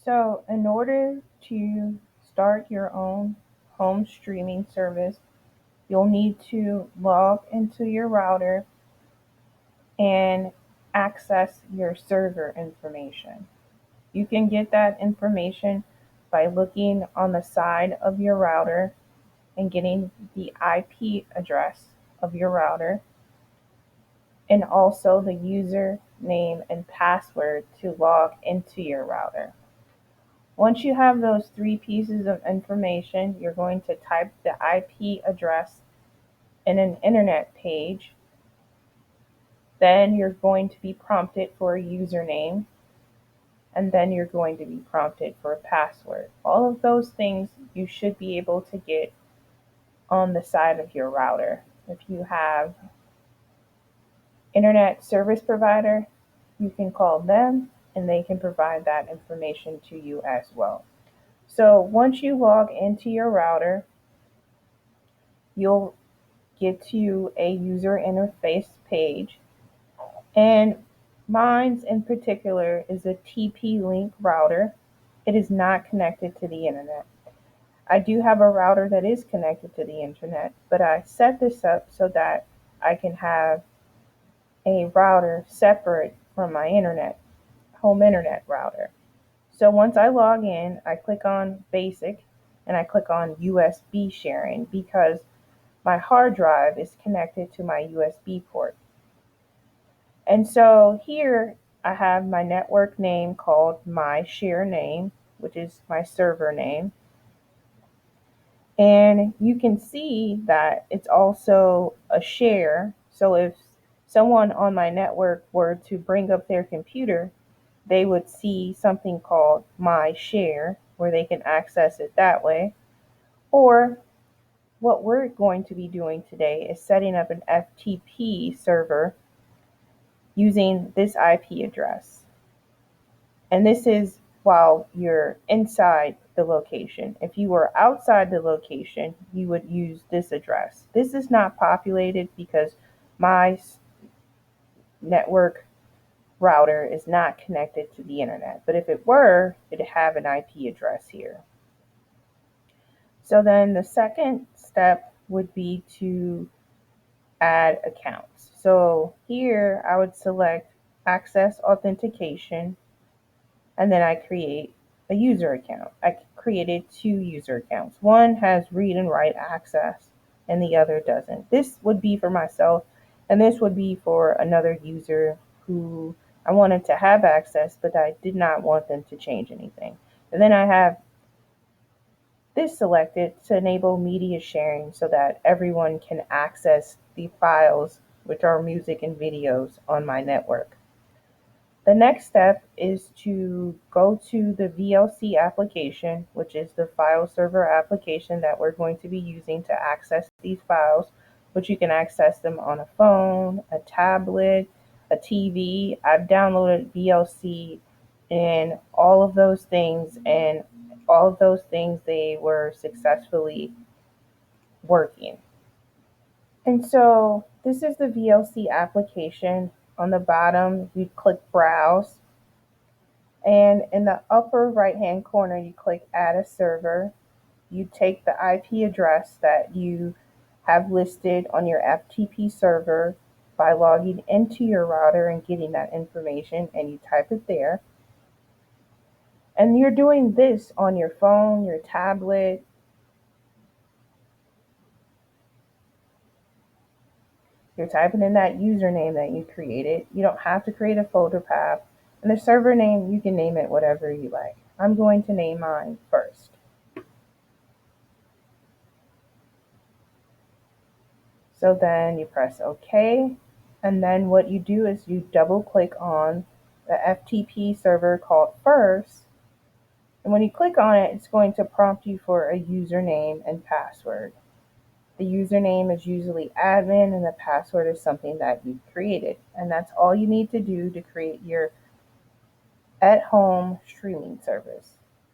So in order to start your own home streaming service, you'll need to log into your router and access your server information. You can get that information by looking on the side of your router and getting the IP address of your router and also the username and password to log into your router. Once you have those three pieces of information, you're going to type the IP address in an internet page. Then you're going to be prompted for a username, and then you're going to be prompted for a password. All of those things you should be able to get on the side of your router. If you have internet service provider, you can call them and they can provide that information to you as well. So once you log into your router, you'll get to a user interface page, and mine's in particular is a TP-Link router. It is not connected to the internet. I do have a router that is connected to the internet, but I set this up so that I can have a router separate from my home internet router. So once I log in, I click on Basic and I click on USB sharing because my hard drive is connected to my USB port. And so here I have my network name called my share name, which is my server name. And you can see that it's also a share. So if someone on my network were to bring up their computer, they would see something called my share where they can access it that way. Or what we're going to be doing today is setting up an FTP server using this IP address. And this is while you're inside the location. If you were outside the location, you would use this address. This is not populated because my network router is not connected to the internet. But if it were, it'd have an IP address here. So then the second step would be to add accounts. So here I would select access authentication, and then I create a user account. I created two user accounts. One has read and write access and the other doesn't. This would be for myself, and this would be for another user who I wanted to have access, but I did not want them to change anything. And then I have this selected to enable media sharing so that everyone can access the files, which are music and videos, on my network. The next step is to go to the VLC application, which is the file server application that we're going to be using to access these files, which you can access them on a phone, a tablet, a TV. I've downloaded VLC and all of those things, and all of those things, they were successfully working. And so this is the VLC application. On the bottom, you click Browse. And in the upper right-hand corner, you click Add a Server. You take the IP address that you have listed on your FTP server by logging into your router and getting that information, and you type it there. And you're doing this on your phone, your tablet. You're typing in that username that you created. You don't have to create a folder path. And the server name, you can name it whatever you like. I'm going to name mine first. So then you press OK. And then what you do is you double click on the FTP server called first. And when you click on it, it's going to prompt you for a username and password. The username is usually admin and the password is something that you created. And that's all you need to do to create your at-home streaming service.